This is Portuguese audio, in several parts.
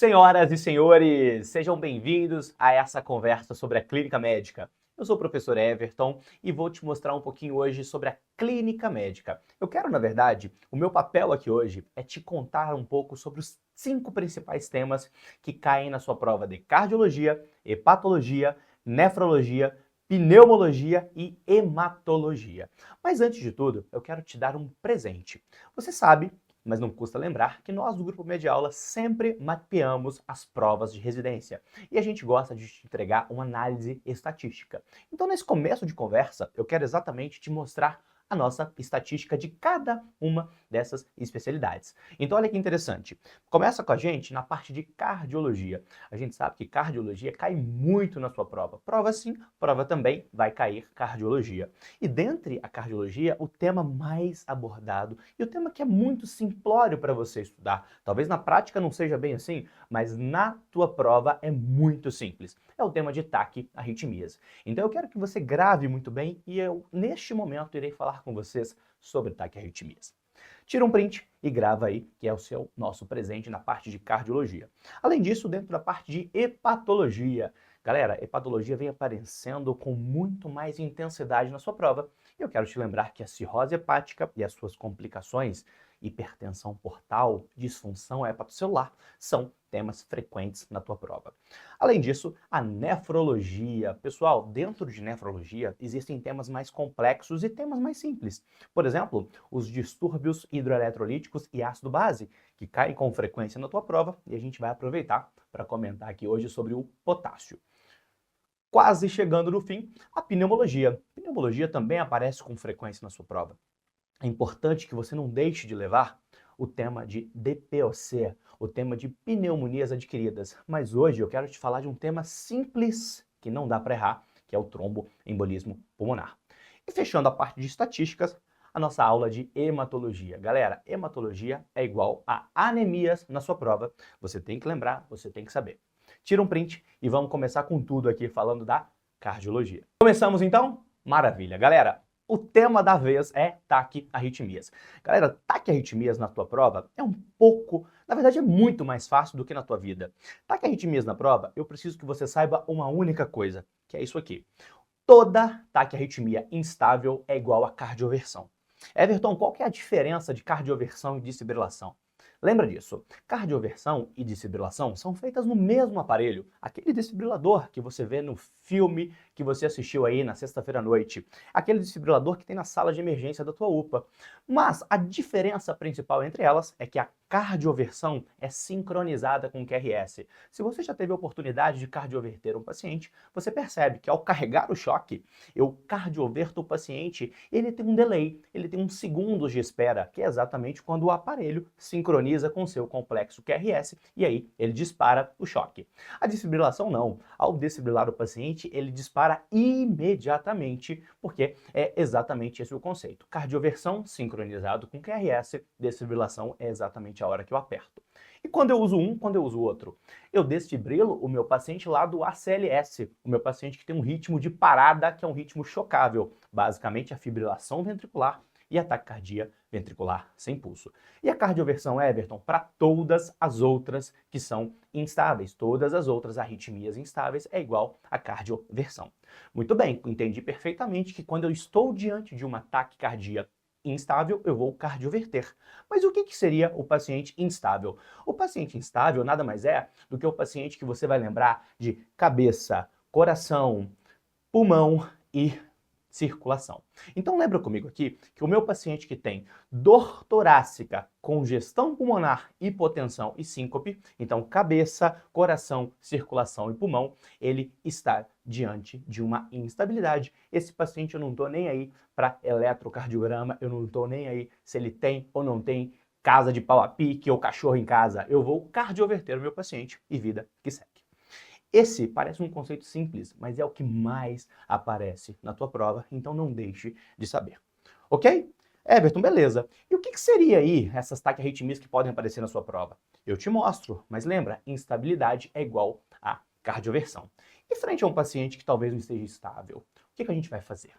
Senhoras e senhores, sejam bem-vindos a essa conversa sobre a clínica médica. Eu sou o professor Everton e vou te mostrar um pouquinho hoje sobre a clínica médica. Eu quero, na verdade, o meu papel aqui hoje é te contar um pouco sobre os 5 principais temas que caem na sua prova de cardiologia, hepatologia, nefrologia, pneumologia e hematologia. Mas antes de tudo, eu quero te dar um presente. Você sabe, mas não custa lembrar que nós do Grupo Mediaula sempre mapeamos as provas de residência e a gente gosta de te entregar uma análise estatística. Então, nesse começo de conversa, eu quero exatamente te mostrar a nossa estatística de cada uma dessas especialidades. Então, olha que interessante. Começa com a gente na parte de cardiologia. A gente sabe que cardiologia cai muito na sua prova. Prova sim, prova também vai cair cardiologia. E dentre a cardiologia, o tema mais abordado e o tema que é muito simplório para você estudar, talvez na prática não seja bem assim, mas na tua prova é muito simples. É o tema de taquiarritmias. Então eu quero que você grave muito bem e eu, neste momento, irei falar com vocês sobre taquiarritmias. Tira um print e grava aí, que é o seu nosso presente na parte de cardiologia. Além disso, dentro da parte de hepatologia. Galera, hepatologia vem aparecendo com muito mais intensidade na sua prova. E eu quero te lembrar que a cirrose hepática e as suas complicações, hipertensão portal, disfunção hepatocelular, são temas frequentes na tua prova. Além disso, a nefrologia. Pessoal, dentro de nefrologia existem temas mais complexos e temas mais simples. Por exemplo, os distúrbios hidroeletrolíticos e ácido-base, que caem com frequência na tua prova e a gente vai aproveitar para comentar aqui hoje sobre o potássio. Quase chegando no fim, a pneumologia. A pneumologia também aparece com frequência na sua prova. É importante que você não deixe de levar o tema de DPOC, o tema de pneumonias adquiridas. Mas hoje eu quero te falar de um tema simples, que não dá para errar, que é o tromboembolismo pulmonar. E fechando a parte de estatísticas, a nossa aula de hematologia. Galera, hematologia é igual a anemias na sua prova. Você tem que lembrar, você tem que saber. Tira um print e vamos começar com tudo aqui falando da cardiologia. Começamos então? Maravilha. Galera, o tema da vez é taquiarritmias. Galera, taquiarritmias na tua prova é um pouco, na verdade é muito mais fácil do que na tua vida. Taquiarritmias na prova, eu preciso que você saiba uma única coisa, que é isso aqui. Toda taquiarritmia instável é igual a cardioversão. Everton, qual que é a diferença de cardioversão e desfibrilação? Lembra disso, cardioversão e desfibrilação são feitas no mesmo aparelho, aquele desfibrilador que você vê no filme que você assistiu aí na sexta-feira à noite, aquele desfibrilador que tem na sala de emergência da tua UPA. Mas a diferença principal entre elas é que a cardioversão é sincronizada com o QRS. Se você já teve a oportunidade de cardioverter um paciente, você percebe que ao carregar o choque, eu cardioverto o paciente, ele tem um delay, ele tem uns segundos de espera, que é exatamente quando o aparelho sincroniza com o seu complexo QRS e aí ele dispara o choque. A desfibrilação não. Ao desfibrilar o paciente, ele dispara imediatamente, porque é exatamente esse o conceito. Cardioversão sincronizado com QRS, desfibrilação é exatamente a hora que eu aperto. E quando eu uso um, quando eu uso o outro? Eu desfibrilo o meu paciente lá do ACLS, o meu paciente que tem um ritmo de parada, que é um ritmo chocável, basicamente a fibrilação ventricular e a taquicardia ventricular sem pulso. E a cardioversão, Everton, para todas as outras que são instáveis, todas as outras arritmias instáveis é igual a cardioversão. Muito bem, entendi perfeitamente que quando eu estou diante de uma taquicardia instável, eu vou cardioverter. Mas o que seria o paciente instável? O paciente instável nada mais é do que o paciente que você vai lembrar de cabeça, coração, pulmão e circulação. Então lembra comigo aqui que o meu paciente que tem dor torácica, congestão pulmonar, hipotensão e síncope, então cabeça, coração, circulação e pulmão, ele está diante de uma instabilidade. Esse paciente eu não estou nem aí para eletrocardiograma, eu não estou nem aí se ele tem ou não tem casa de pau a pique ou cachorro em casa. Eu vou cardioverter o meu paciente e vida que segue. Esse parece um conceito simples, mas é o que mais aparece na tua prova, então não deixe de saber. Ok? Everton, beleza. E o que seria aí essas taquiarritmias que podem aparecer na sua prova? Eu te mostro, mas lembra, instabilidade é igual a cardioversão. E frente a um paciente que talvez não esteja estável, o que a gente vai fazer?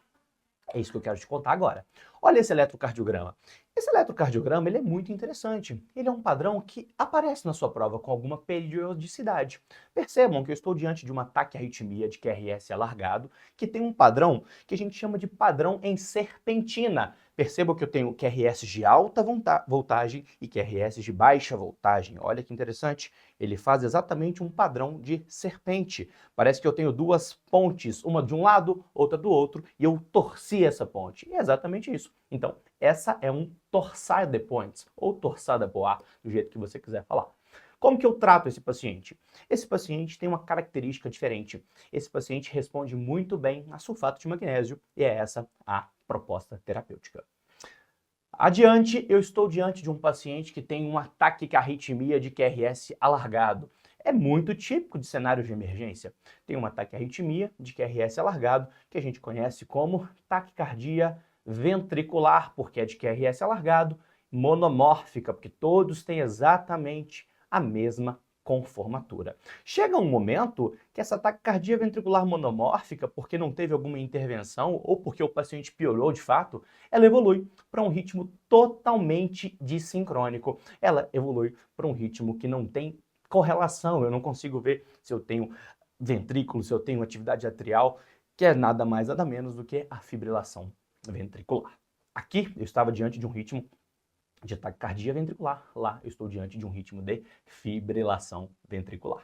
É isso que eu quero te contar agora. Olha esse eletrocardiograma. Esse eletrocardiograma ele é muito interessante. Ele é um padrão que aparece na sua prova com alguma periodicidade. Percebam que eu estou diante de uma taquiarritmia de QRS alargado, que tem um padrão que a gente chama de padrão em serpentina. Percebam que eu tenho QRS de alta voltagem e QRS de baixa voltagem. Olha que interessante. Ele faz exatamente um padrão de serpente. Parece que eu tenho duas pontes, uma de um lado, outra do outro, e eu torci essa ponte. E é exatamente isso. Então, essa é um torsade points, ou torsada poar, do jeito que você quiser falar. Como que eu trato esse paciente? Esse paciente tem uma característica diferente. Esse paciente responde muito bem a sulfato de magnésio, e é essa a proposta terapêutica. Adiante, eu estou diante de um paciente que tem um ataque de arritmia de QRS alargado. É muito típico de cenários de emergência. Tem um ataque de arritmia de QRS alargado, que a gente conhece como taquicardia ventricular, porque é de QRS alargado, monomórfica, porque todos têm exatamente a mesma conformatura. Chega um momento que essa taquicardia ventricular monomórfica, porque não teve alguma intervenção ou porque o paciente piorou de fato, ela evolui para um ritmo totalmente dissincrônico. Ela evolui para um ritmo que não tem correlação, eu não consigo ver se eu tenho ventrículo, se eu tenho atividade atrial, que é nada mais nada menos do que a fibrilação ventricular. Aqui eu estava diante de um ritmo de taquicardia ventricular, lá eu estou diante de um ritmo de fibrilação ventricular.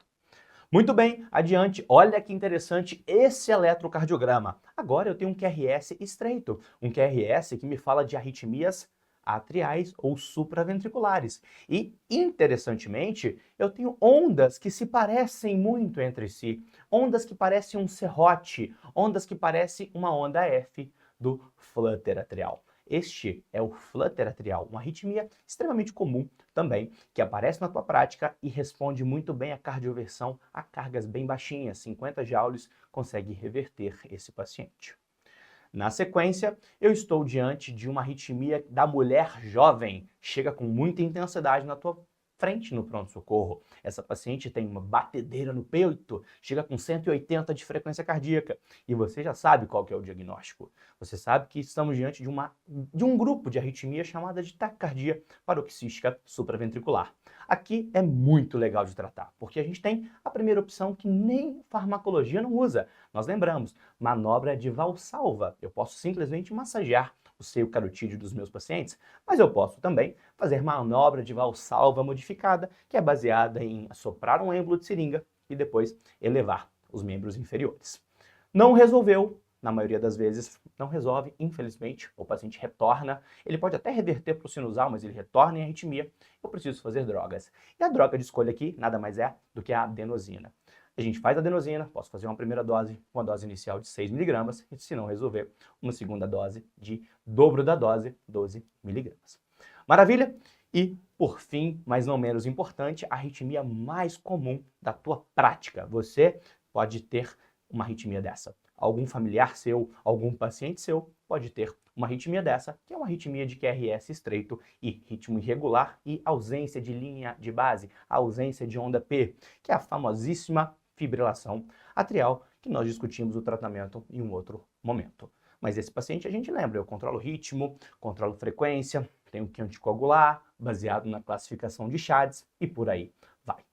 Muito bem, adiante, olha que interessante esse eletrocardiograma. Agora eu tenho um QRS estreito, um QRS que me fala de arritmias atriais ou supraventriculares. E, interessantemente, eu tenho ondas que se parecem muito entre si, ondas que parecem um serrote, ondas que parecem uma onda F do flutter atrial. Este é o flutter atrial, uma arritmia extremamente comum também, que aparece na tua prática e responde muito bem à cardioversão a cargas bem baixinhas, 50 joules, consegue reverter esse paciente. Na sequência, eu estou diante de uma arritmia da mulher jovem, chega com muita intensidade na tua frente no pronto-socorro. Essa paciente tem uma batedeira no peito, chega com 180 de frequência cardíaca. E você já sabe qual que é o diagnóstico. Você sabe que estamos diante de um grupo de arritmia chamada de taquicardia paroxística supraventricular. Aqui é muito legal de tratar, porque a gente tem a primeira opção que nem farmacologia não usa. Nós lembramos, manobra de Valsalva. Eu posso simplesmente massagear o seio carotídeo dos meus pacientes, mas eu posso também fazer manobra de Valsalva modificada, que é baseada em assoprar um êmbolo de seringa e depois elevar os membros inferiores. Não resolveu, na maioria das vezes não resolve, infelizmente, o paciente retorna, ele pode até reverter para o sinusal, mas ele retorna em arritmia, eu preciso fazer drogas. E a droga de escolha aqui nada mais é do que a adenosina. A gente faz a adenosina, posso fazer uma primeira dose, uma dose inicial de 6 mg, e se não resolver, uma segunda dose de dobro da dose, 12 mg. Maravilha? E, por fim, mas não menos importante, a arritmia mais comum da tua prática. Você pode ter uma arritmia dessa. Algum familiar seu, algum paciente seu pode ter uma arritmia dessa, que é uma arritmia de QRS estreito e ritmo irregular e ausência de linha de base, ausência de onda P, que é a famosíssima fibrilação atrial, que nós discutimos o tratamento em um outro momento. Mas esse paciente a gente lembra, eu controlo ritmo, controlo frequência, tenho que anticoagular, baseado na classificação de Chades e por aí vai.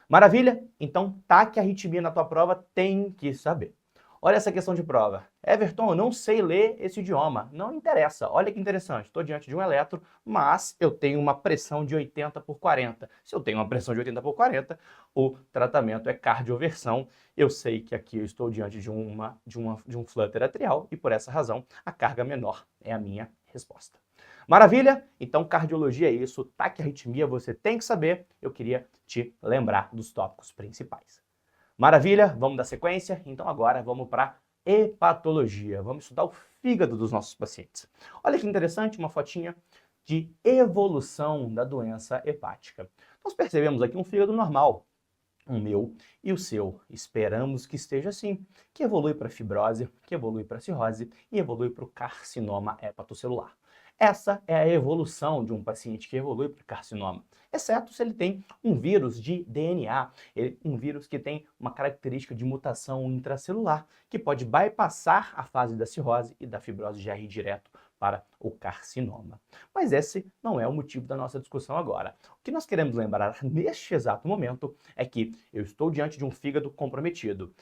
Maravilha? Então, taquiarritmia na tua prova tem que saber. Olha essa questão de prova. Everton, eu não sei ler esse idioma. Não interessa. Olha que interessante. Estou diante de um eletro, mas eu tenho uma pressão de 80 por 40. Se eu tenho uma pressão de 80 por 40, o tratamento é cardioversão. Eu sei que aqui eu estou diante de um flutter atrial e, por essa razão, a carga menor é a minha resposta. Maravilha? Então, cardiologia é isso. Taquiarritmia você tem que saber. Eu queria te lembrar dos tópicos principais. Maravilha? Vamos dar sequência? Então agora vamos para hepatologia. Vamos estudar o fígado dos nossos pacientes. Olha que interessante, uma fotinha de evolução da doença hepática. Nós percebemos aqui um fígado normal, o meu e o seu. Esperamos que esteja assim, que evolui para fibrose, que evolui para cirrose e evolui para o carcinoma hepatocelular. Essa é a evolução de um paciente que evolui para carcinoma, exceto se ele tem um vírus de DNA, um vírus que tem uma característica de mutação intracelular, que pode bypassar a fase da cirrose e da fibrose já ir direto para o carcinoma. Mas esse não é o motivo da nossa discussão agora. O que nós queremos lembrar neste exato momento é que eu estou diante de um fígado comprometido.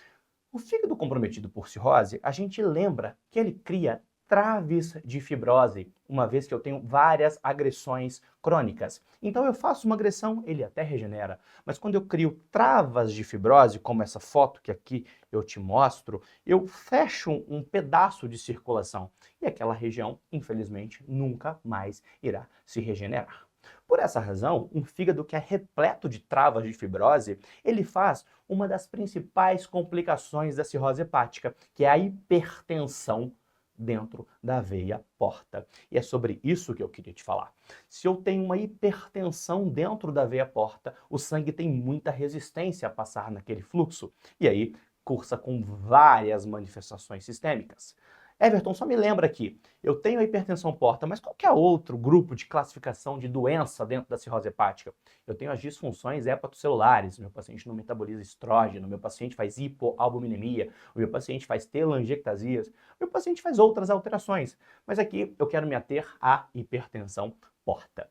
O fígado comprometido por cirrose, a gente lembra que ele cria traves de fibrose, uma vez que eu tenho várias agressões crônicas. Então eu faço uma agressão, ele até regenera, mas quando eu crio travas de fibrose, como essa foto que aqui eu te mostro, eu fecho um pedaço de circulação e aquela região, infelizmente, nunca mais irá se regenerar. Por essa razão, um fígado que é repleto de travas de fibrose, ele faz uma das principais complicações da cirrose hepática, que é a hipertensão dentro da veia porta. E é sobre isso que eu queria te falar. Se eu tenho uma hipertensão dentro da veia porta, o sangue tem muita resistência a passar naquele fluxo, e aí cursa com várias manifestações sistêmicas. Everton, só me lembra aqui, eu tenho a hipertensão porta, mas qual que é outro grupo de classificação de doença dentro da cirrose hepática? Eu tenho as disfunções hepatocelulares, meu paciente não metaboliza estrógeno, meu paciente faz hipoalbuminemia, o meu paciente faz telangiectasias, meu paciente faz outras alterações, mas aqui eu quero me ater à hipertensão porta.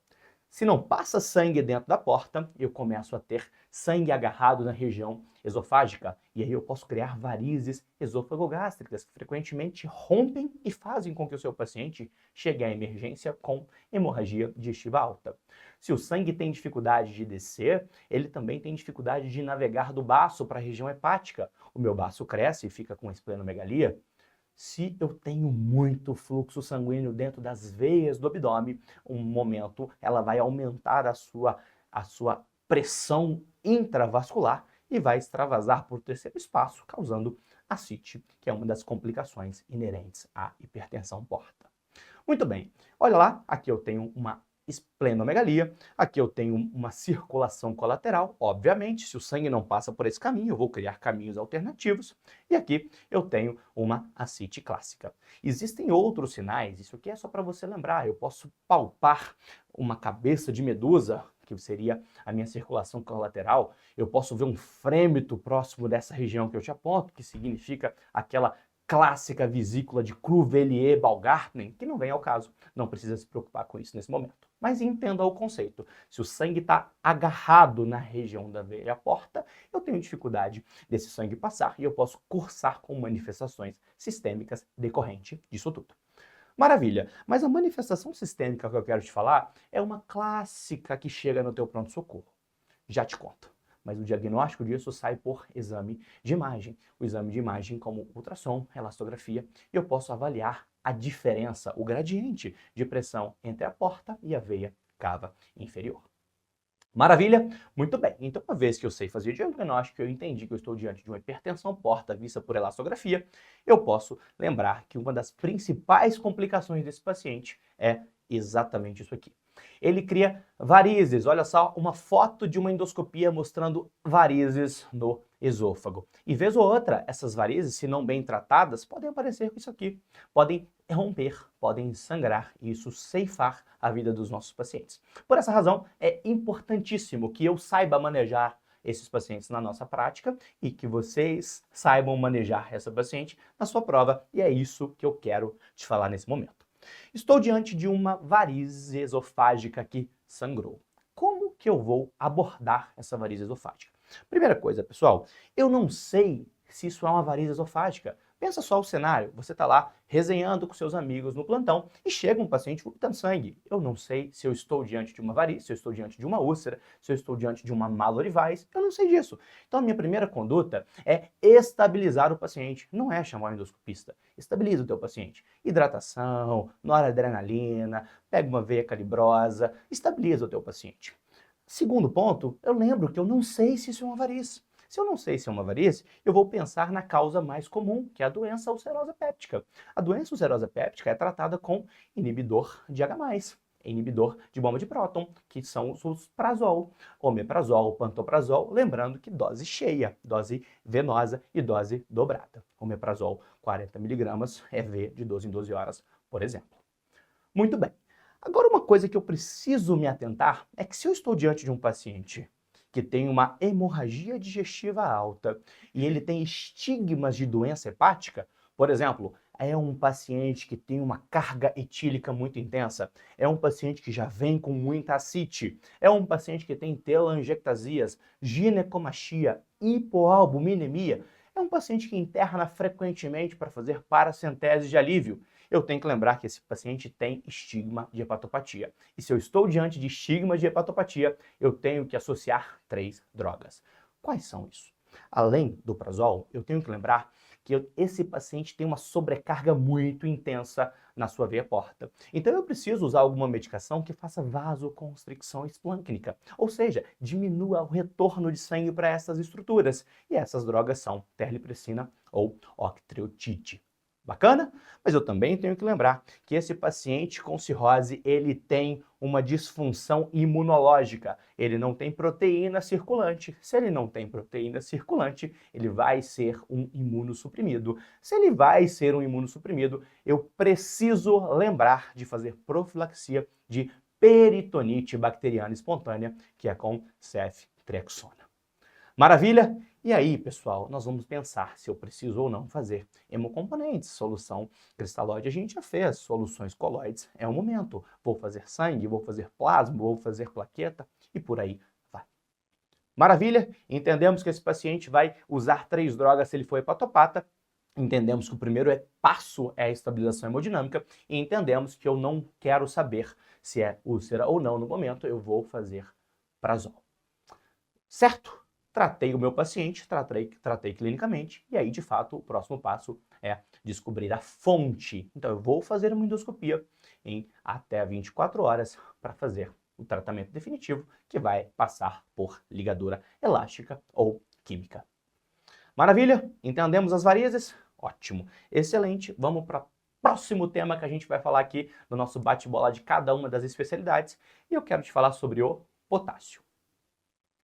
Se não passa sangue dentro da porta, eu começo a ter sangue agarrado na região esofágica. E aí eu posso criar varizes esôfago-gástricas que frequentemente rompem e fazem com que o seu paciente chegue à emergência com hemorragia digestiva alta. Se o sangue tem dificuldade de descer, ele também tem dificuldade de navegar do baço para a região hepática. O meu baço cresce e fica com esplenomegalia. Se eu tenho muito fluxo sanguíneo dentro das veias do abdômen, um momento ela vai aumentar a sua pressão intravascular e vai extravasar por terceiro espaço, causando ascite, que é uma das complicações inerentes à hipertensão porta. Muito bem, olha lá, aqui eu tenho uma esplenomegalia, aqui eu tenho uma circulação colateral, obviamente, se o sangue não passa por esse caminho, eu vou criar caminhos alternativos, e aqui eu tenho uma ascite clássica. Existem outros sinais, isso aqui é só para você lembrar, eu posso palpar uma cabeça de medusa, que seria a minha circulação colateral, eu posso ver um frêmito próximo dessa região que eu te aponto, que significa aquela clássica vesícula de Cuvelier-Baumgarten, que não vem ao caso, não precisa se preocupar com isso nesse momento. Mas entenda o conceito, se o sangue está agarrado na região da veia porta, eu tenho dificuldade desse sangue passar e eu posso cursar com manifestações sistêmicas decorrentes disso tudo. Maravilha, mas a manifestação sistêmica que eu quero te falar é uma clássica que chega no teu pronto-socorro. Já te conto. Mas o diagnóstico disso sai por exame de imagem. O exame de imagem como ultrassom, elastografia, e eu posso avaliar a diferença, o gradiente de pressão entre a porta e a veia cava inferior. Maravilha? Muito bem. Então, uma vez que eu sei fazer o diagnóstico, eu entendi que eu estou diante de uma hipertensão porta vista por elastografia, eu posso lembrar que uma das principais complicações desse paciente é exatamente isso aqui. Ele cria varizes, olha só, uma foto de uma endoscopia mostrando varizes no esôfago. E vez ou outra, essas varizes, se não bem tratadas, podem aparecer com isso aqui. Podem romper, podem sangrar e isso ceifar a vida dos nossos pacientes. Por essa razão, é importantíssimo que eu saiba manejar esses pacientes na nossa prática e que vocês saibam manejar essa paciente na sua prova. E é isso que eu quero te falar nesse momento. Estou diante de uma varize esofágica que sangrou. Como que eu vou abordar essa varize esofágica? Primeira coisa, pessoal, eu não sei se isso é uma varize esofágica. Pensa só o cenário, você está lá resenhando com seus amigos no plantão e chega um paciente vomitando sangue. Eu não sei se eu estou diante de uma varize, se eu estou diante de uma úlcera, se eu estou diante de uma malorivaes, eu não sei disso. Então a minha primeira conduta é estabilizar o paciente, não é chamar o endoscopista. Estabiliza o teu paciente. Hidratação, noradrenalina, pega uma veia calibrosa, estabiliza o teu paciente. Segundo ponto, eu lembro que eu não sei se isso é uma varize. Se eu não sei se é uma varize, eu vou pensar na causa mais comum, que é a doença ulcerosa péptica. A doença ulcerosa péptica é tratada com inibidor de H+, inibidor de bomba de próton, que são os prazol, omeprazol, pantoprazol, lembrando que dose cheia, dose venosa e dose dobrada. Omeprazol 40 mg, EV de 12 em 12 horas, por exemplo. Muito bem. Agora, uma coisa que eu preciso me atentar é que se eu estou diante de um paciente que tem uma hemorragia digestiva alta e ele tem estigmas de doença hepática, por exemplo, é um paciente que tem uma carga etílica muito intensa, é um paciente que já vem com muita ascite, é um paciente que tem telangiectasias, ginecomastia, hipoalbuminemia, é um paciente que interna frequentemente para fazer paracentese de alívio. Eu tenho que lembrar que esse paciente tem estigma de hepatopatia. E se eu estou diante de estigma de hepatopatia, eu tenho que associar 3 drogas. Quais são isso? Além do prazol, eu tenho que lembrar que esse paciente tem uma sobrecarga muito intensa na sua veia porta. Então eu preciso usar alguma medicação que faça vasoconstricção esplâncnica, ou seja, diminua o retorno de sangue para essas estruturas. E essas drogas são terlipressina ou octreotide. Bacana? Mas eu também tenho que lembrar que esse paciente com cirrose, ele tem uma disfunção imunológica. Ele não tem proteína circulante. Se ele não tem proteína circulante, ele vai ser um imunossuprimido. Se ele vai ser um imunossuprimido, eu preciso lembrar de fazer profilaxia de peritonite bacteriana espontânea, que é com ceftriaxona. Maravilha? E aí, pessoal, nós vamos pensar se eu preciso ou não fazer hemocomponentes, solução cristalóide a gente já fez, soluções coloides é o momento. Vou fazer sangue, vou fazer plasma, vou fazer plaqueta e por aí vai. Maravilha? Entendemos que esse paciente vai usar 3 drogas se ele for hepatopata. Entendemos que o primeiro passo é a estabilização hemodinâmica e entendemos que eu não quero saber se é úlcera ou não no momento, eu vou fazer prazol. Certo? Tratei o meu paciente, tratei clinicamente, e aí, de fato, o próximo passo é descobrir a fonte. Então, eu vou fazer uma endoscopia em até 24 horas para fazer o tratamento definitivo, que vai passar por ligadura elástica ou química. Maravilha? Entendemos as varizes? Ótimo. Excelente. Vamos para o próximo tema que a gente vai falar aqui no nosso bate-bola de cada uma das especialidades, e eu quero te falar sobre o potássio.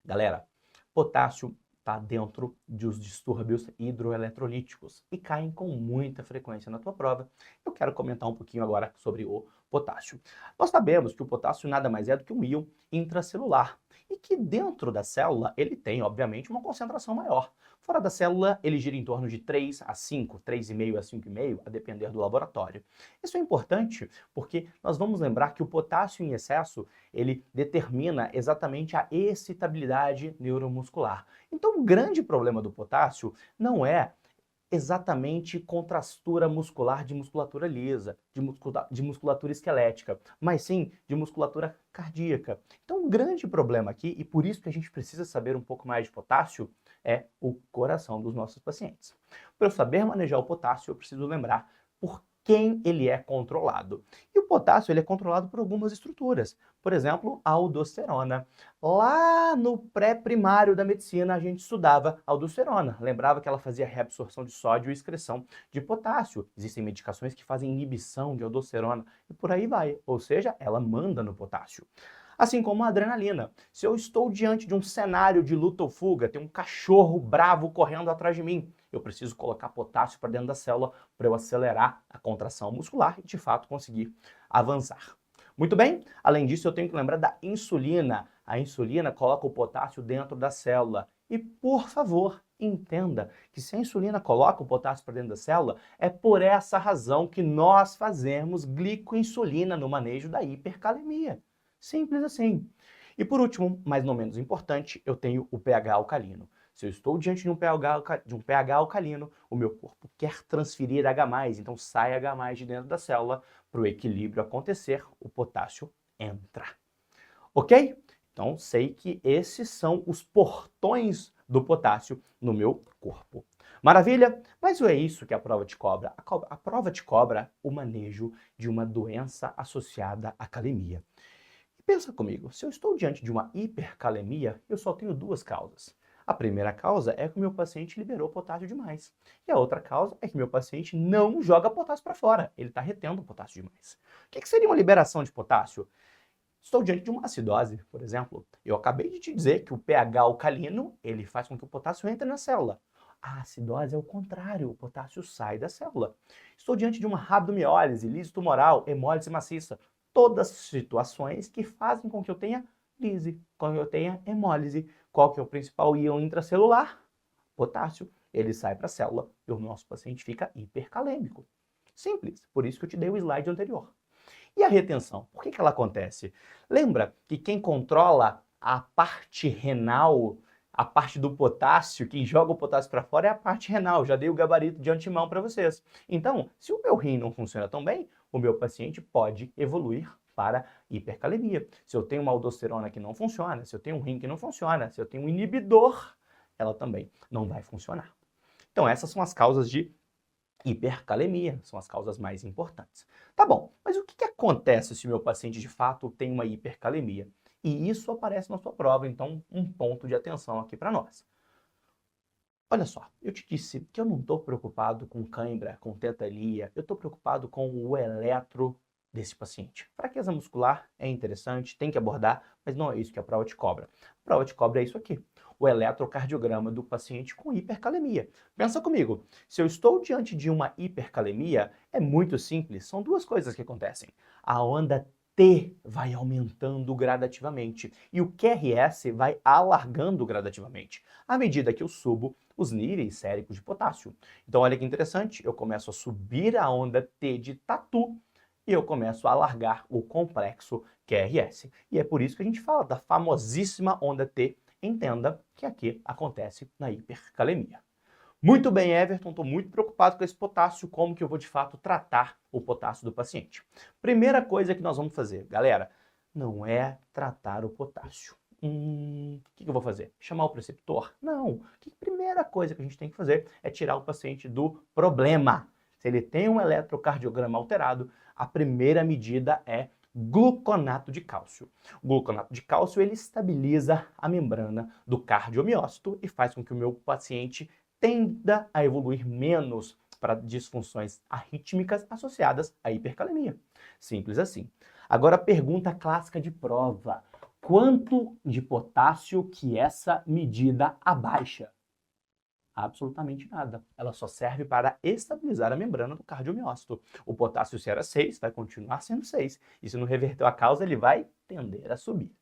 Galera, potássio está dentro dos distúrbios hidroeletrolíticos e caem com muita frequência na tua prova. Eu quero comentar um pouquinho agora sobre o potássio. Nós sabemos que o potássio nada mais é do que um íon intracelular e que dentro da célula ele tem, obviamente, uma concentração maior. Fora da célula, ele gira em torno de 3 a 5, 3,5 a 5,5, a depender do laboratório. Isso é importante porque nós vamos lembrar que o potássio em excesso, ele determina exatamente a excitabilidade neuromuscular. Então, o grande problema do potássio não é exatamente contrastura muscular de musculatura lisa, de musculatura esquelética, mas sim de musculatura cardíaca. Então, um grande problema aqui, e por isso que a gente precisa saber um pouco mais de potássio, é o coração dos nossos pacientes. Para eu saber manejar o potássio, eu preciso lembrar por quem ele é controlado. E o potássio ele é controlado por algumas estruturas. Por exemplo, a aldosterona. Lá no pré-primário da medicina, a gente estudava a aldosterona. Lembrava que ela fazia reabsorção de sódio e excreção de potássio. Existem medicações que fazem inibição de aldosterona e por aí vai. Ou seja, ela manda no potássio. Assim como a adrenalina. Se eu estou diante de um cenário de luta ou fuga, tem um cachorro bravo correndo atrás de mim, eu preciso colocar potássio para dentro da célula para eu acelerar a contração muscular e, de fato, conseguir avançar. Muito bem? Além disso, eu tenho que lembrar da insulina. A insulina coloca o potássio dentro da célula. E, por favor, entenda que se a insulina coloca o potássio para dentro da célula, é por essa razão que nós fazemos glicoinsulina no manejo da hipercalemia. Simples assim. E por último, mas não menos importante, eu tenho o pH alcalino. Se eu estou diante de um pH alcalino, o meu corpo quer transferir H+, então sai H+ de dentro da célula, para o equilíbrio acontecer, o potássio entra. Ok? Então sei que esses são os portões do potássio no meu corpo. Maravilha? Mas é isso que a prova te cobra. A prova te cobra o manejo de uma doença associada à calemia. Pensa comigo, se eu estou diante de uma hipercalemia, eu só tenho 2 causas. A primeira causa é que o meu paciente liberou potássio demais. E a outra causa é que meu paciente não joga potássio para fora, ele está retendo potássio demais. O que seria uma liberação de potássio? Estou diante de uma acidose, por exemplo. Eu acabei de te dizer que o pH alcalino, ele faz com que o potássio entre na célula. A acidose é o contrário, o potássio sai da célula. Estou diante de uma rabdomiólise, lise tumoral, hemólise maciça. todas as situações que fazem com que eu tenha lise, com que eu tenha hemólise. Qual que é o principal íon intracelular? Potássio. Ele sai para a célula e o nosso paciente fica hipercalêmico. Simples, por isso que eu te dei o slide anterior. E a retenção? Por que ela acontece? Lembra que quem controla a parte renal, a parte do potássio, quem joga o potássio para fora é a parte renal. Já dei o gabarito de antemão para vocês. Então, se o meu rim não funciona tão bem, o meu paciente pode evoluir para hipercalemia. Se eu tenho uma aldosterona que não funciona, se eu tenho um rim que não funciona, se eu tenho um inibidor, ela também não vai funcionar. Então, essas são as causas de hipercalemia, são as causas mais importantes. Tá bom, mas o que acontece se o meu paciente de fato tem uma hipercalemia? E isso aparece na sua prova, então um ponto de atenção aqui para nós. Olha só, eu te disse que eu não estou preocupado com cãibra, com tetania, eu estou preocupado com o eletro desse paciente. Fraqueza muscular é interessante, tem que abordar, mas não é isso que a prova te cobra. A prova te cobra é isso aqui, o eletrocardiograma do paciente com hipercalemia. Pensa comigo, se eu estou diante de uma hipercalemia, é muito simples, são duas coisas que acontecem. A onda T vai aumentando gradativamente e o QRS vai alargando gradativamente, à medida que eu subo os níveis séricos de potássio. Então olha que interessante, eu começo a subir a onda T de tatu e eu começo a alargar o complexo QRS. E é por isso que a gente fala da famosíssima onda T. Entenda que aqui acontece na hipercalemia. Muito bem, Everton, estou muito preocupado com esse potássio, como que eu vou de fato tratar o potássio do paciente? Primeira coisa que nós vamos fazer, galera, não é tratar o potássio. O que eu vou fazer? Chamar o preceptor? Não. A primeira coisa que a gente tem que fazer é tirar o paciente do problema. Se ele tem um eletrocardiograma alterado, a primeira medida é gluconato de cálcio. O gluconato de cálcio ele estabiliza a membrana do cardiomiócito e faz com que o meu paciente tenda a evoluir menos para disfunções arrítmicas associadas à hipercalemia. Simples assim. Agora, pergunta clássica de prova. Quanto de potássio que essa medida abaixa? Absolutamente nada. Ela só serve para estabilizar a membrana do cardiomiócito. O potássio, se era 6, vai continuar sendo 6. E se não reverter a causa, ele vai tender a subir.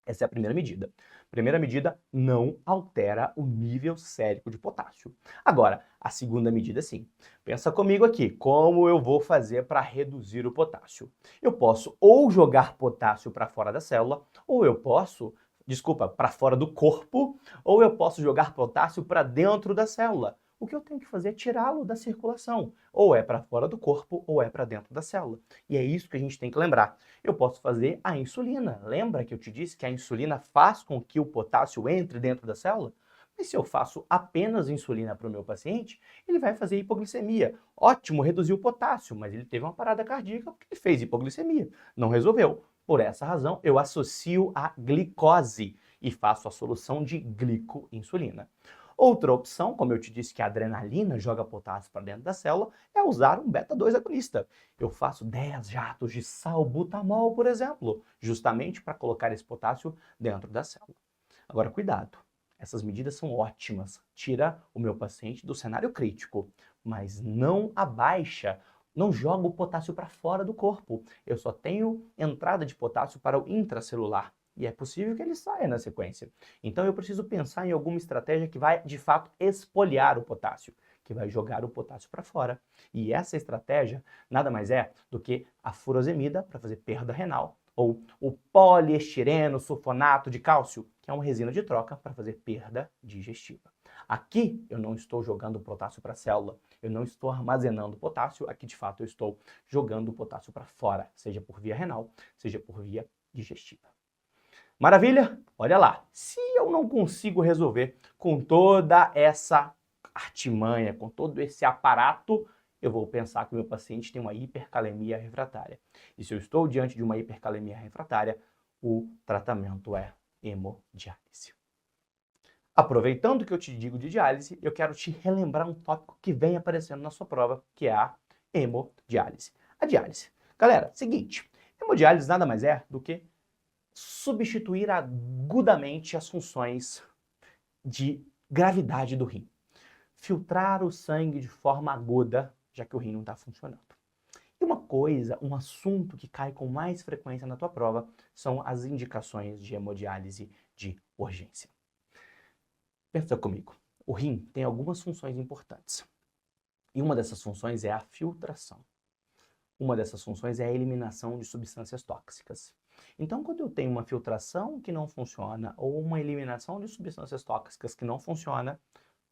Essa é a primeira medida. Primeira medida, não altera o nível sérico de potássio. Agora, a segunda medida, sim. Pensa comigo aqui, como eu vou fazer para reduzir o potássio? Eu posso ou jogar potássio para fora da célula, ou eu posso, para fora do corpo, ou eu posso jogar potássio para dentro da célula. O que eu tenho que fazer é tirá-lo da circulação. Ou é para fora do corpo, ou é para dentro da célula. E é isso que a gente tem que lembrar. Eu posso fazer a insulina. Lembra que eu te disse que a insulina faz com que o potássio entre dentro da célula? Mas se eu faço apenas insulina para o meu paciente, ele vai fazer hipoglicemia. Ótimo, reduziu o potássio, mas ele teve uma parada cardíaca porque ele fez hipoglicemia. Não resolveu. Por essa razão, eu associo a glicose e faço a solução de glicoinsulina. Outra opção, como eu te disse que a adrenalina joga potássio para dentro da célula, é usar um beta-2 agonista. Eu faço 10 jatos de salbutamol, por exemplo, justamente para colocar esse potássio dentro da célula. Agora, cuidado. Essas medidas são ótimas. Tira o meu paciente do cenário crítico, mas não abaixa, não joga o potássio para fora do corpo. Eu só tenho entrada de potássio para o intracelular. E é possível que ele saia na sequência. Então eu preciso pensar em alguma estratégia que vai, de fato, espoliar o potássio, que vai jogar o potássio para fora. E essa estratégia nada mais é do que a furosemida para fazer perda renal, ou o poliestireno sulfonato de cálcio, que é uma resina de troca para fazer perda digestiva. Aqui eu não estou jogando potássio para a célula, eu não estou armazenando potássio, aqui de fato eu estou jogando o potássio para fora, seja por via renal, seja por via digestiva. Maravilha? Olha lá, se eu não consigo resolver com toda essa artimanha, com todo esse aparato, eu vou pensar que o meu paciente tem uma hipercalemia refratária. E se eu estou diante de uma hipercalemia refratária, o tratamento é hemodiálise. Aproveitando que eu te digo de diálise, eu quero te relembrar um tópico que vem aparecendo na sua prova, que é a hemodiálise. A diálise. Galera, seguinte, hemodiálise nada mais é do que substituir agudamente as funções de gravidade do rim. Filtrar o sangue de forma aguda, já que o rim não está funcionando. E uma coisa, um assunto que cai com mais frequência na tua prova são as indicações de hemodiálise de urgência. Pensa comigo, o rim tem algumas funções importantes. E uma dessas funções é a filtração. Uma dessas funções é a eliminação de substâncias tóxicas. Então, quando eu tenho uma filtração que não funciona ou uma eliminação de substâncias tóxicas que não funciona,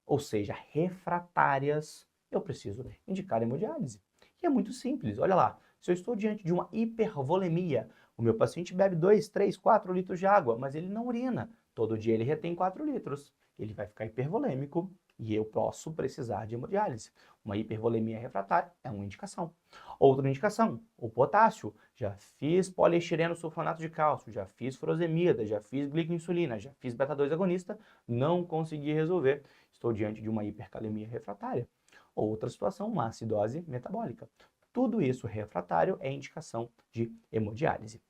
ou seja, refratárias, eu preciso indicar hemodiálise. E é muito simples, olha lá, se eu estou diante de uma hipervolemia, o meu paciente bebe 2, 3, 4 litros de água, mas ele não urina. Todo dia ele retém 4 litros. Ele vai ficar hipervolêmico e eu posso precisar de hemodiálise. Uma hipervolemia refratária é uma indicação. Outra indicação, o potássio. Já fiz poliestireno sulfonato de cálcio, já fiz furosemida, já fiz glicoinsulina, já fiz beta-2 agonista, não consegui resolver. Estou diante de uma hipercalemia refratária. Outra situação, uma acidose metabólica. Tudo isso refratário é indicação de hemodiálise.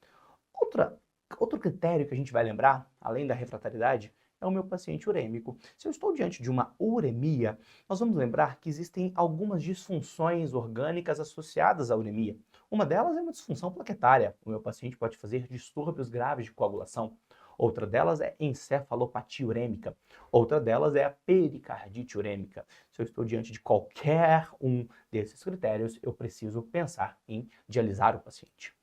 Outro critério que a gente vai lembrar, além da refratariedade, é o meu paciente urêmico. Se eu estou diante de uma uremia, nós vamos lembrar que existem algumas disfunções orgânicas associadas à uremia. Uma delas é uma disfunção plaquetária. O meu paciente pode fazer distúrbios graves de coagulação. Outra delas é encefalopatia urêmica. Outra delas é a pericardite urêmica. Se eu estou diante de qualquer um desses critérios, eu preciso pensar em dialisar o paciente.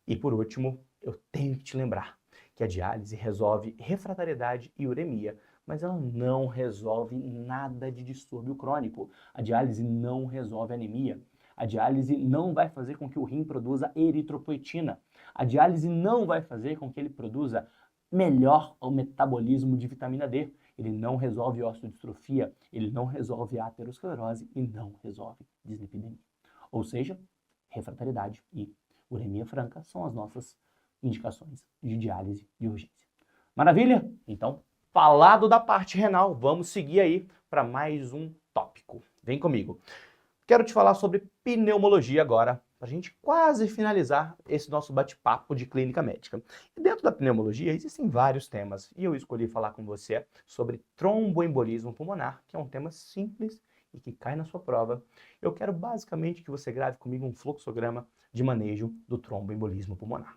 E por último, eu tenho que te lembrar que a diálise resolve refratariedade e uremia, mas ela não resolve nada de distúrbio crônico. A diálise não resolve anemia. A diálise não vai fazer com que o rim produza eritropoetina. A diálise não vai fazer com que ele produza melhor o metabolismo de vitamina D. Ele não resolve osteodistrofia, ele não resolve aterosclerose e não resolve dislipidemia. Ou seja, refratariedade e uremia franca são as nossas indicações de diálise de urgência. Maravilha? Então, falado da parte renal, vamos seguir aí para mais um tópico. Vem comigo. Quero te falar sobre pneumologia agora, para a gente quase finalizar esse nosso bate-papo de clínica médica. E dentro da pneumologia existem vários temas, e eu escolhi falar com você sobre tromboembolismo pulmonar, que é um tema simples e que cai na sua prova. Eu quero basicamente que você grave comigo um fluxograma de manejo do tromboembolismo pulmonar.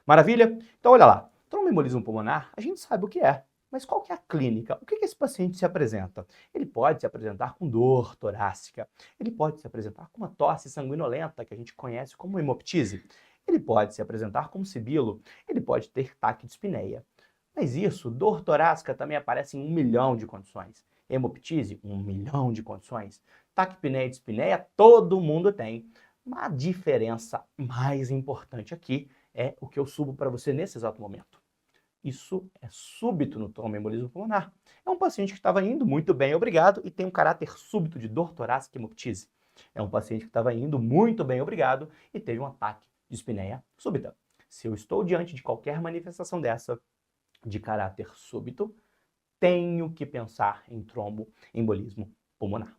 Maravilha? Então olha lá, tromboembolismo pulmonar, a gente sabe o que é, mas qual que é a clínica? O que esse paciente se apresenta? Ele pode se apresentar com dor torácica, ele pode se apresentar com uma tosse sanguinolenta, que a gente conhece como hemoptise, ele pode se apresentar com sibilo, ele pode ter taquidispneia. Mas isso, dor torácica também aparece em 1 milhão de condições. Hemoptise, 1 milhão de condições. Taquipneia e dispneia, todo mundo tem. Mas a diferença mais importante aqui é o que eu subo para você nesse exato momento. Isso é súbito no tromboembolismo pulmonar. É um paciente que estava indo muito bem, obrigado, e tem um caráter súbito de dor torácica e hemoptise. É um paciente que estava indo muito bem, obrigado, e teve um ataque de dispneia súbita. Se eu estou diante de qualquer manifestação dessa, de caráter súbito, tenho que pensar em tromboembolismo pulmonar.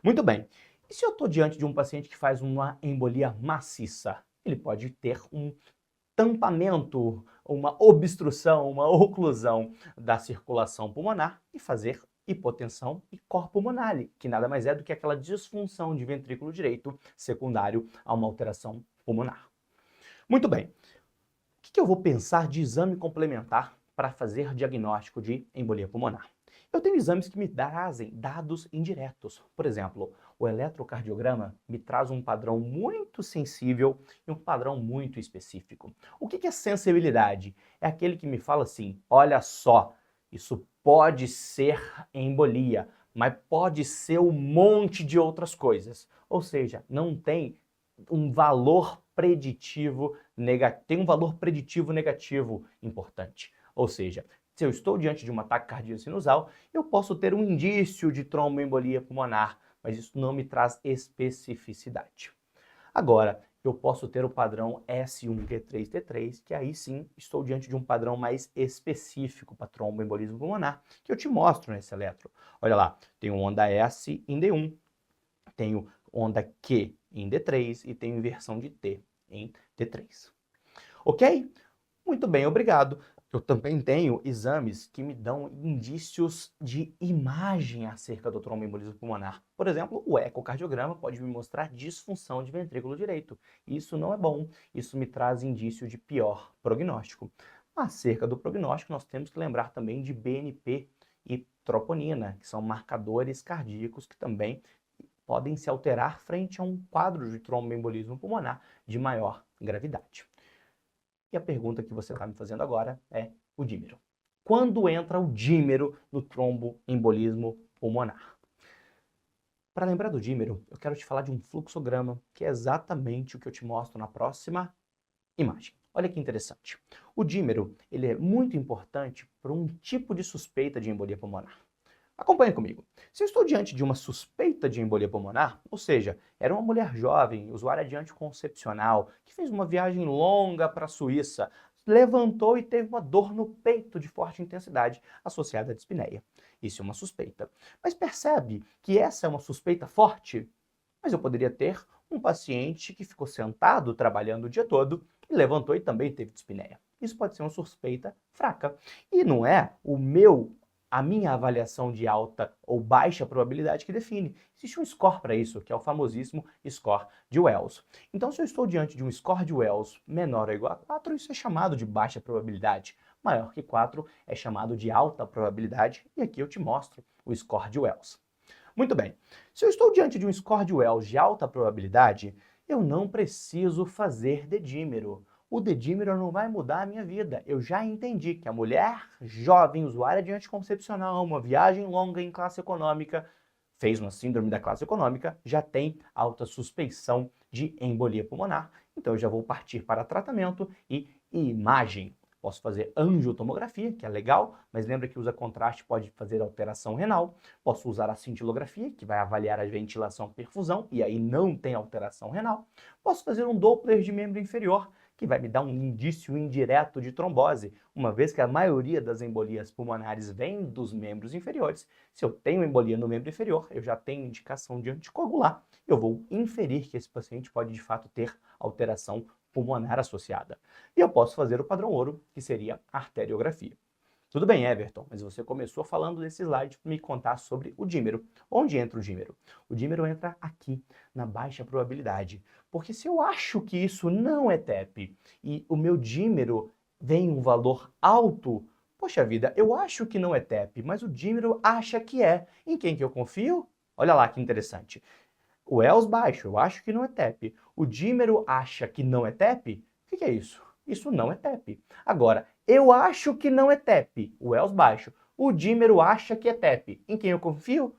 Muito bem. E se eu estou diante de um paciente que faz uma embolia maciça? Ele pode ter um tampamento, uma obstrução, uma oclusão da circulação pulmonar e fazer hipotensão e cor pulmonale, que nada mais é do que aquela disfunção de ventrículo direito secundário a uma alteração pulmonar. Muito bem. O que eu vou pensar de exame complementar para fazer diagnóstico de embolia pulmonar? Eu tenho exames que me trazem dados indiretos. Por exemplo, o eletrocardiograma me traz um padrão muito sensível e um padrão muito específico. O que é sensibilidade? É aquele que me fala assim, olha só, isso pode ser embolia, mas pode ser um monte de outras coisas. Ou seja, não tem um valor preditivo negativo, tem um valor preditivo negativo importante. Ou seja, se eu estou diante de um ataque cardíaco sinusal, eu posso ter um indício de tromboembolia pulmonar, mas isso não me traz especificidade. Agora, eu posso ter o padrão S1Q3T3, que aí sim estou diante de um padrão mais específico para tromboembolismo pulmonar, que eu te mostro nesse eletro. Olha lá, tenho onda S em D1, tenho onda Q em D3 e tenho inversão de T em D3. Ok? Muito bem, obrigado. Eu também tenho exames que me dão indícios de imagem acerca do tromboembolismo pulmonar. Por exemplo, o ecocardiograma pode me mostrar disfunção de ventrículo direito. Isso não é bom, isso me traz indício de pior prognóstico. Acerca do prognóstico, nós temos que lembrar também de BNP e troponina, que são marcadores cardíacos que também podem se alterar frente a um quadro de tromboembolismo pulmonar de maior gravidade. E a pergunta que você está me fazendo agora é o dímero. Quando entra o dímero no tromboembolismo pulmonar? Para lembrar do dímero, eu quero te falar de um fluxograma, que é exatamente o que eu te mostro na próxima imagem. Olha que interessante. O dímero, ele é muito importante para um tipo de suspeita de embolia pulmonar. Acompanhe comigo. Se eu estou diante de uma suspeita de embolia pulmonar, ou seja, era uma mulher jovem, usuária de anticoncepcional, que fez uma viagem longa para a Suíça, levantou e teve uma dor no peito de forte intensidade associada à dispneia. Isso é uma suspeita. Mas percebe que essa é uma suspeita forte? Mas eu poderia ter um paciente que ficou sentado trabalhando o dia todo e levantou e também teve dispneia. Isso pode ser uma suspeita fraca. E não é a minha avaliação de alta ou baixa probabilidade que define. Existe um score para isso, que é o famosíssimo score de Wells. Então, se eu estou diante de um score de Wells menor ou igual a 4, isso é chamado de baixa probabilidade. Maior que 4 é chamado de alta probabilidade, e aqui eu te mostro o score de Wells. Muito bem, se eu estou diante de um score de Wells de alta probabilidade, eu não preciso fazer dedímero. O dedímero não vai mudar a minha vida. Eu já entendi que a mulher jovem, usuária de anticoncepcional, uma viagem longa em classe econômica, fez uma síndrome da classe econômica, já tem alta suspeição de embolia pulmonar. Então eu já vou partir para tratamento e imagem. Posso fazer angiotomografia, que é legal, mas lembra que usa contraste, pode fazer alteração renal. Posso usar a cintilografia, que vai avaliar a ventilação-perfusão, e aí não tem alteração renal. Posso fazer um Doppler de membro inferior, que vai me dar um indício indireto de trombose, uma vez que a maioria das embolias pulmonares vem dos membros inferiores. Se eu tenho embolia no membro inferior, eu já tenho indicação de anticoagular. Eu vou inferir que esse paciente pode, de fato, ter alteração pulmonar associada. E eu posso fazer o padrão ouro, que seria a arteriografia. Tudo bem, Everton, mas você começou falando desse slide para me contar sobre o dímero. Onde entra o dímero? O dímero entra aqui, na baixa probabilidade. Porque se eu acho que isso não é TEP e o meu dímero vem um valor alto, poxa vida, eu acho que não é TEP, mas o dímero acha que é. Em quem que eu confio? Olha lá que interessante. O Wells baixo, eu acho que não é TEP. O dímero acha que não é TEP? O que é isso? Isso não é TEP. Agora, eu acho que não é TEP. O Wells baixo. O dímero acha que é TEP. Em quem eu confio?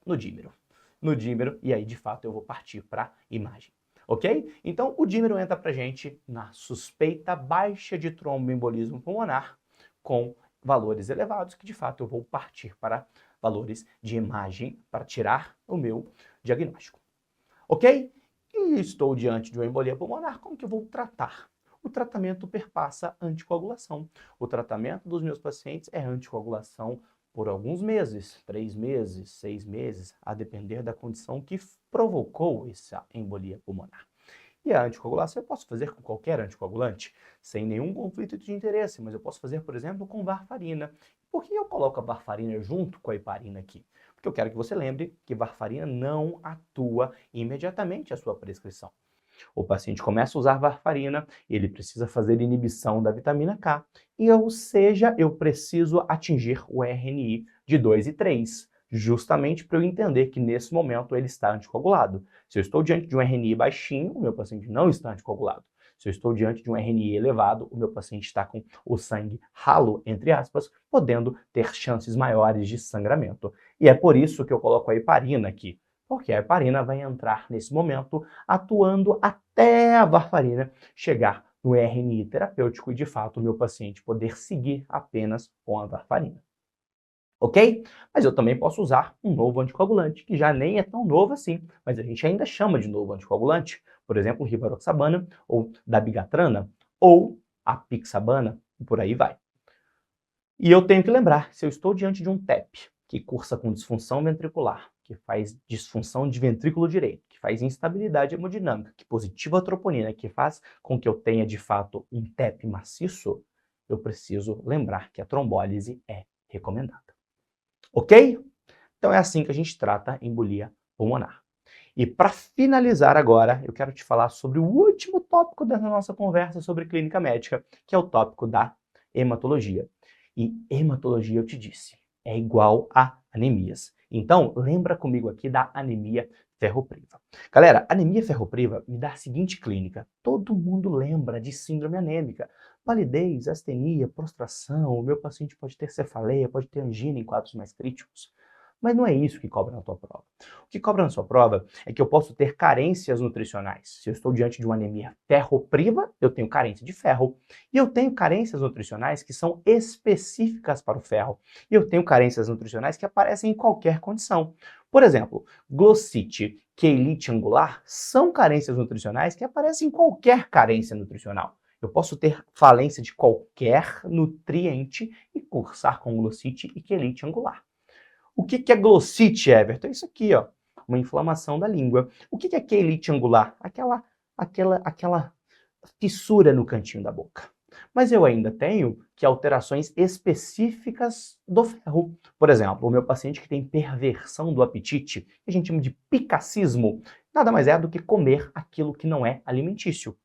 No dímero. No dímero, e aí de fato eu vou partir para a imagem. Ok? Então o dímero entra para gente na suspeita baixa de tromboembolismo pulmonar com valores elevados, que de fato eu vou partir para valores de imagem para tirar o meu diagnóstico. Ok? E estou diante de uma embolia pulmonar, como que eu vou tratar? O tratamento perpassa anticoagulação. O tratamento dos meus pacientes é anticoagulação por alguns meses, 3 meses, 6 meses, a depender da condição que provocou essa embolia pulmonar. E a anticoagulação eu posso fazer com qualquer anticoagulante, sem nenhum conflito de interesse, mas eu posso fazer, por exemplo, com varfarina. Por que eu coloco a varfarina junto com a heparina aqui? Porque eu quero que você lembre que varfarina não atua imediatamente à sua prescrição. O paciente começa a usar varfarina, ele precisa fazer inibição da vitamina K, ou seja, eu preciso atingir o RNI de 2 e 3, justamente para eu entender que nesse momento ele está anticoagulado. Se eu estou diante de um RNI baixinho, o meu paciente não está anticoagulado. Se eu estou diante de um RNI elevado, o meu paciente está com o sangue ralo, entre aspas, podendo ter chances maiores de sangramento. E é por isso que eu coloco a heparina aqui, porque a heparina vai entrar nesse momento atuando até a varfarina chegar no RNI terapêutico e, de fato, o meu paciente poder seguir apenas com a varfarina. Ok? Mas eu também posso usar um novo anticoagulante, que já nem é tão novo assim, mas a gente ainda chama de novo anticoagulante, por exemplo, rivaroxabana, ou dabigatrana, ou apixabana, e por aí vai. E eu tenho que lembrar, se eu estou diante de um TEP, que cursa com disfunção ventricular, que faz disfunção de ventrículo direito, que faz instabilidade hemodinâmica, que positiva a troponina, que faz com que eu tenha, de fato, um TEP maciço, eu preciso lembrar que a trombólise é recomendada. Ok? Então é assim que a gente trata embolia pulmonar. E para finalizar agora, eu quero te falar sobre o último tópico da nossa conversa sobre clínica médica, que é o tópico da hematologia. E hematologia, eu te disse, é igual a anemias. Então, lembra comigo aqui da anemia ferropriva. Galera, anemia ferropriva me dá a seguinte clínica. Todo mundo lembra de síndrome anêmica. Palidez, astenia, prostração, o meu paciente pode ter cefaleia, pode ter angina em quadros mais críticos. Mas não é isso que cobra na tua prova. O que cobra na sua prova é que eu posso ter carências nutricionais. Se eu estou diante de uma anemia ferropriva, eu tenho carência de ferro. E eu tenho carências nutricionais que são específicas para o ferro. E eu tenho carências nutricionais que aparecem em qualquer condição. Por exemplo, glossite, queilite angular são carências nutricionais que aparecem em qualquer carência nutricional. Eu posso ter falência de qualquer nutriente e cursar com glossite e queilite angular. O que é glossite, Everton? É isso aqui, ó, uma inflamação da língua. O que é queilite angular? Aquela fissura no cantinho da boca. Mas eu ainda tenho que alterações específicas do ferro. Por exemplo, o meu paciente que tem perversão do apetite, que a gente chama de picacismo, nada mais é do que comer aquilo que não é alimentício.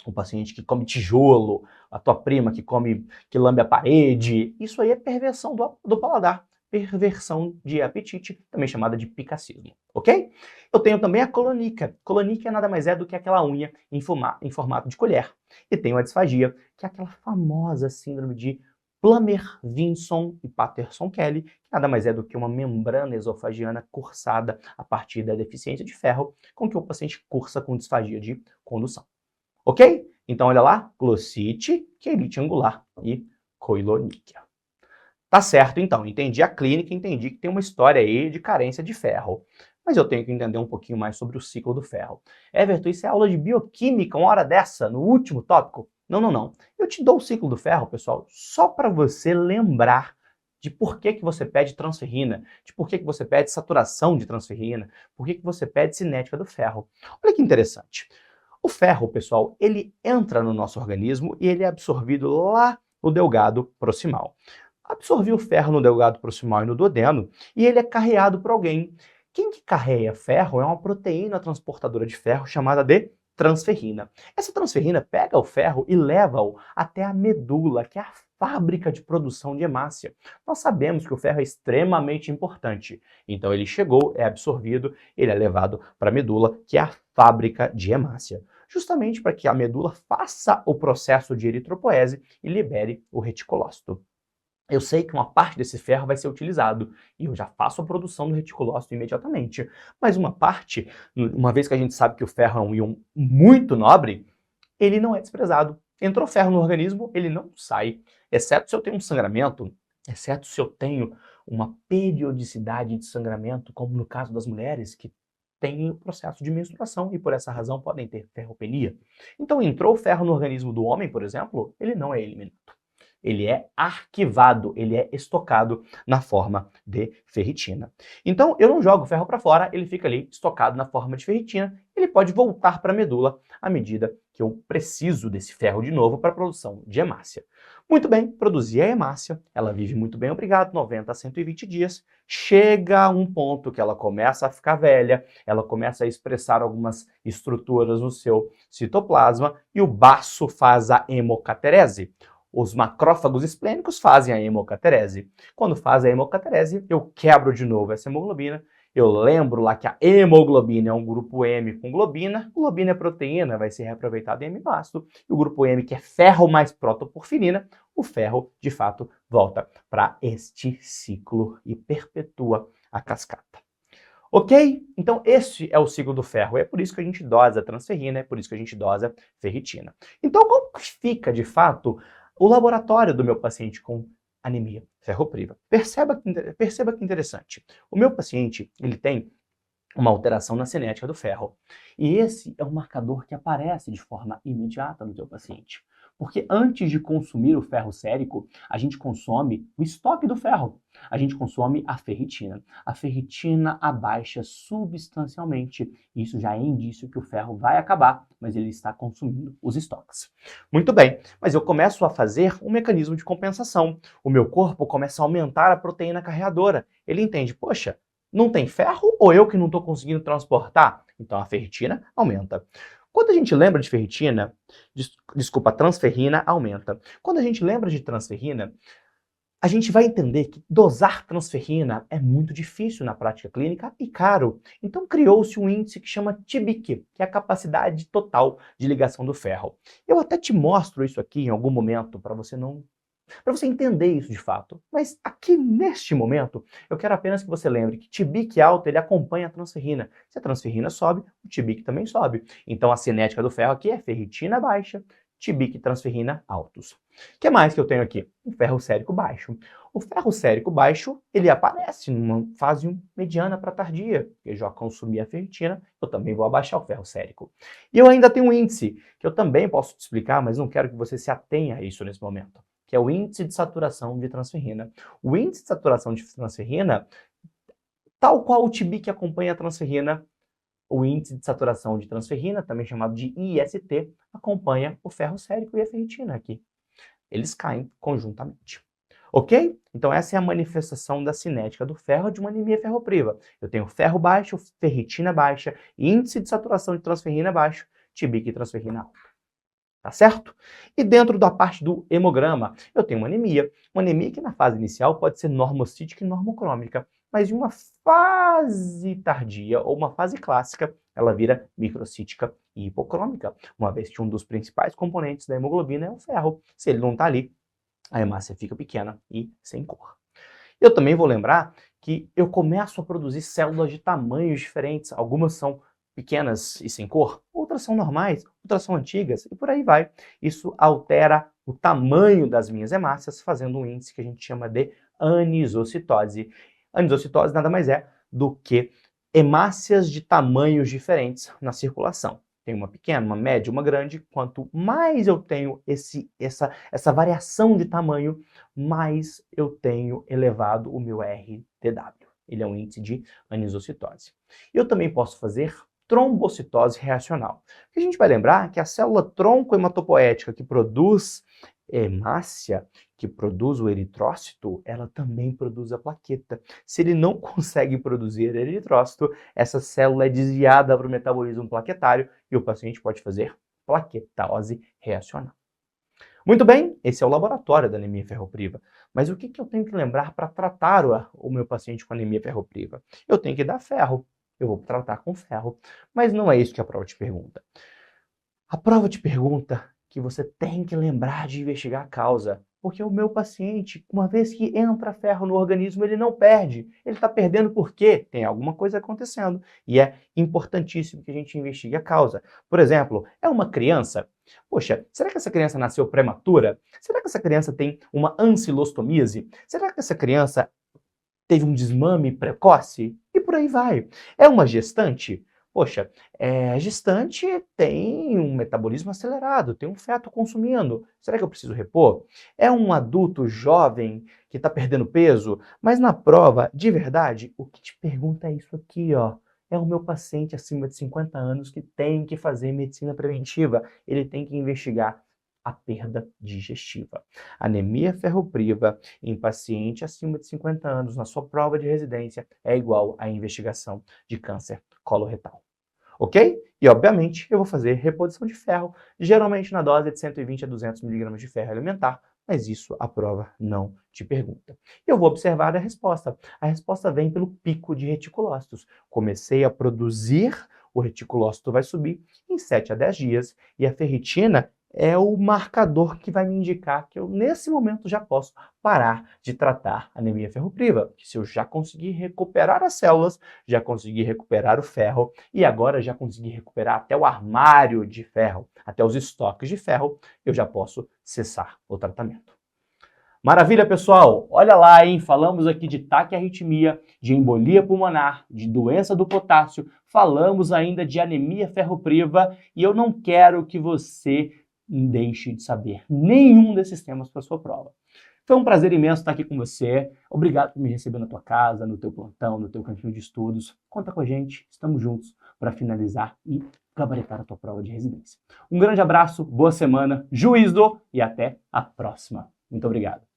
O paciente que come tijolo, a tua prima que lambe a parede, isso aí é perversão do paladar. Perversão de apetite, também chamada de picacismo, ok? Eu tenho também a colonica. Colonica nada mais é do que aquela unha em formato de colher. E tenho a disfagia, que é aquela famosa síndrome de Plummer-Vinson e Patterson-Kelly, que nada mais é do que uma membrana esofagiana cursada a partir da deficiência de ferro, com que o paciente cursa com disfagia de condução. Ok? Então, olha lá, glossite, queilite angular e coiloníquia. Tá certo, então. Entendi a clínica, entendi que tem uma história aí de carência de ferro. Mas eu tenho que entender um pouquinho mais sobre o ciclo do ferro. Everton, isso é aula de bioquímica, uma hora dessa, no último tópico? Não, não, não. Eu te dou o ciclo do ferro, pessoal, só para você lembrar de por que você pede transferrina, de por que você pede saturação de transferrina, por que você pede cinética do ferro. Olha que interessante. O ferro, pessoal, ele entra no nosso organismo e ele é absorvido lá no delgado proximal. Absorvi o ferro no delgado proximal e no duodeno e ele é carreado por alguém. Quem que carrega ferro é uma proteína transportadora de ferro chamada de transferrina. Essa transferrina pega o ferro e leva-o até a medula, que é a fábrica de produção de hemácia. Nós sabemos que o ferro é extremamente importante. Então ele chegou, é absorvido, ele é levado para a medula, que é a fábrica de hemácia, justamente para que a medula faça o processo de eritropoese e libere o reticulócito. Eu sei que uma parte desse ferro vai ser utilizado e eu já faço a produção do reticulócito imediatamente. Mas uma parte, uma vez que a gente sabe que o ferro é um íon muito nobre, ele não é desprezado. Entrou ferro no organismo, ele não sai, exceto se eu tenho um sangramento, exceto se eu tenho uma periodicidade de sangramento, como no caso das mulheres que têm o processo de menstruação e por essa razão podem ter ferropenia. Então entrou ferro no organismo do homem, por exemplo, ele não é eliminado. Ele é arquivado, ele é estocado na forma de ferritina. Então, eu não jogo o ferro para fora, ele fica ali estocado na forma de ferritina, ele pode voltar para a medula à medida que eu preciso desse ferro de novo para a produção de hemácia. Muito bem, produzi a hemácia, ela vive muito bem, obrigado, 90 a 120 dias, chega a um ponto que ela começa a ficar velha, ela começa a expressar algumas estruturas no seu citoplasma e o baço faz a hemocaterese. Os macrófagos esplênicos fazem a hemocaterese. Quando faz a hemocaterese, eu quebro de novo essa hemoglobina. Eu lembro lá que a hemoglobina é um grupo M com globina. Globina é proteína, vai ser reaproveitado em aminoácido. E o grupo M, que é ferro mais protoporfirina, o ferro, de fato, volta para este ciclo e perpetua a cascata. Ok? Então esse é o ciclo do ferro. É por isso que a gente dosa transferrina, é por isso que a gente dosa ferritina. Então como que fica, de fato, o laboratório do meu paciente com anemia ferropriva? Perceba que interessante. O meu paciente, ele tem uma alteração na cinética do ferro. E esse é um marcador que aparece de forma imediata no teu paciente. Porque antes de consumir o ferro sérico, a gente consome o estoque do ferro. A gente consome a ferritina. A ferritina abaixa substancialmente. Isso já é indício que o ferro vai acabar, mas ele está consumindo os estoques. Muito bem, mas eu começo a fazer um mecanismo de compensação. O meu corpo começa a aumentar a proteína carreadora. Ele entende, poxa, não tem ferro ou eu que não estou conseguindo transportar? Então a ferritina aumenta. Quando a gente lembra de ferritina, desculpa, transferrina aumenta. Quando a gente lembra de transferrina, a gente vai entender que dosar transferrina é muito difícil na prática clínica e caro. Então criou-se um índice que chama TBIC, que é a capacidade total de ligação do ferro. Eu até te mostro isso aqui em algum momento para você entender isso de fato. Mas aqui neste momento, eu quero apenas que você lembre que TBIC alto ele acompanha a transferrina. Se a transferrina sobe, o TBIC também sobe. Então a cinética do ferro aqui é ferritina baixa, TBIC e transferrina altos. O que mais que eu tenho aqui? O ferro sérico baixo. O ferro sérico baixo, ele aparece numa fase mediana para tardia. Eu já consumi a ferritina, eu também vou abaixar o ferro sérico. E eu ainda tenho um índice, que eu também posso te explicar, mas não quero que você se atenha a isso nesse momento, que é o índice de saturação de transferrina. O índice de saturação de transferrina, tal qual o TBIC acompanha a transferrina, o índice de saturação de transferrina, também chamado de IST, acompanha o ferro sérico e a ferritina aqui. Eles caem conjuntamente. Ok? Então essa é a manifestação da cinética do ferro de uma anemia ferropriva. Eu tenho ferro baixo, ferritina baixa, índice de saturação de transferrina baixo, TBIC e transferrina alta. Tá certo? E dentro da parte do hemograma, eu tenho uma anemia que na fase inicial pode ser normocítica e normocrômica, mas em uma fase tardia ou uma fase clássica, ela vira microcítica e hipocrômica, uma vez que um dos principais componentes da hemoglobina é o ferro. Se ele não está ali, a hemácia fica pequena e sem cor. Eu também vou lembrar que eu começo a produzir células de tamanhos diferentes. Algumas são pequenas e sem cor, outras são normais, outras são antigas e por aí vai. Isso altera o tamanho das minhas hemácias, fazendo um índice que a gente chama de anisocitose. Anisocitose nada mais é do que hemácias de tamanhos diferentes na circulação. Tem uma pequena, uma média, uma grande. Quanto mais eu tenho essa variação de tamanho, mais eu tenho elevado o meu RTW. Ele é um índice de anisocitose. Eu também posso fazer trombocitose reacional. A gente vai lembrar que a célula tronco-hematopoética que produz hemácia, que produz o eritrócito, ela também produz a plaqueta. Se ele não consegue produzir eritrócito, essa célula é desviada para o metabolismo plaquetário e o paciente pode fazer plaquetose reacional. Muito bem, esse é o laboratório da anemia ferropriva. Mas o que eu tenho que lembrar para tratar o meu paciente com anemia ferropriva? Eu tenho que dar ferro. Eu vou tratar com ferro. Mas não é isso que a prova te pergunta. A prova te pergunta que você tem que lembrar de investigar a causa. Porque o meu paciente, uma vez que entra ferro no organismo, ele não perde. Ele está perdendo por quê? Tem alguma coisa acontecendo. E é importantíssimo que a gente investigue a causa. Por exemplo, é uma criança? Poxa, será que essa criança nasceu prematura? Será que essa criança tem uma ancilostomia? Será que essa criança teve um desmame precoce? E por aí vai. É uma gestante? Poxa, a gestante tem um metabolismo acelerado, tem um feto consumindo. Será que eu preciso repor? É um adulto jovem que está perdendo peso? Mas na prova, de verdade, o que te pergunta é isso aqui, ó. É o meu paciente acima de 50 anos que tem que fazer medicina preventiva. Ele tem que investigar a perda digestiva. Anemia ferropriva em paciente acima de 50 anos na sua prova de residência é igual à investigação de câncer coloretal. Ok? E, obviamente, eu vou fazer reposição de ferro, geralmente na dose de 120 a 200 mg de ferro elementar, mas isso a prova não te pergunta. Eu vou observar a resposta. A resposta vem pelo pico de reticulócitos. Comecei a produzir, o reticulócito vai subir em 7 a 10 dias e a ferritina é o marcador que vai me indicar que eu, nesse momento, já posso parar de tratar anemia ferropriva. Que se eu já conseguir recuperar as células, já consegui recuperar o ferro e agora já consegui recuperar até o armário de ferro, até os estoques de ferro, eu já posso cessar o tratamento. Maravilha, pessoal! Olha lá, hein? Falamos aqui de taquiarritmia, de embolia pulmonar, de doença do potássio, falamos ainda de anemia ferropriva e eu não quero que você deixe de saber nenhum desses temas para sua prova. Foi um prazer imenso estar aqui com você. Obrigado por me receber na tua casa, no teu plantão, no teu cantinho de estudos. Conta com a gente, estamos juntos para finalizar e gabaritar a tua prova de residência. Um grande abraço, boa semana, juízo e até a próxima. Muito obrigado.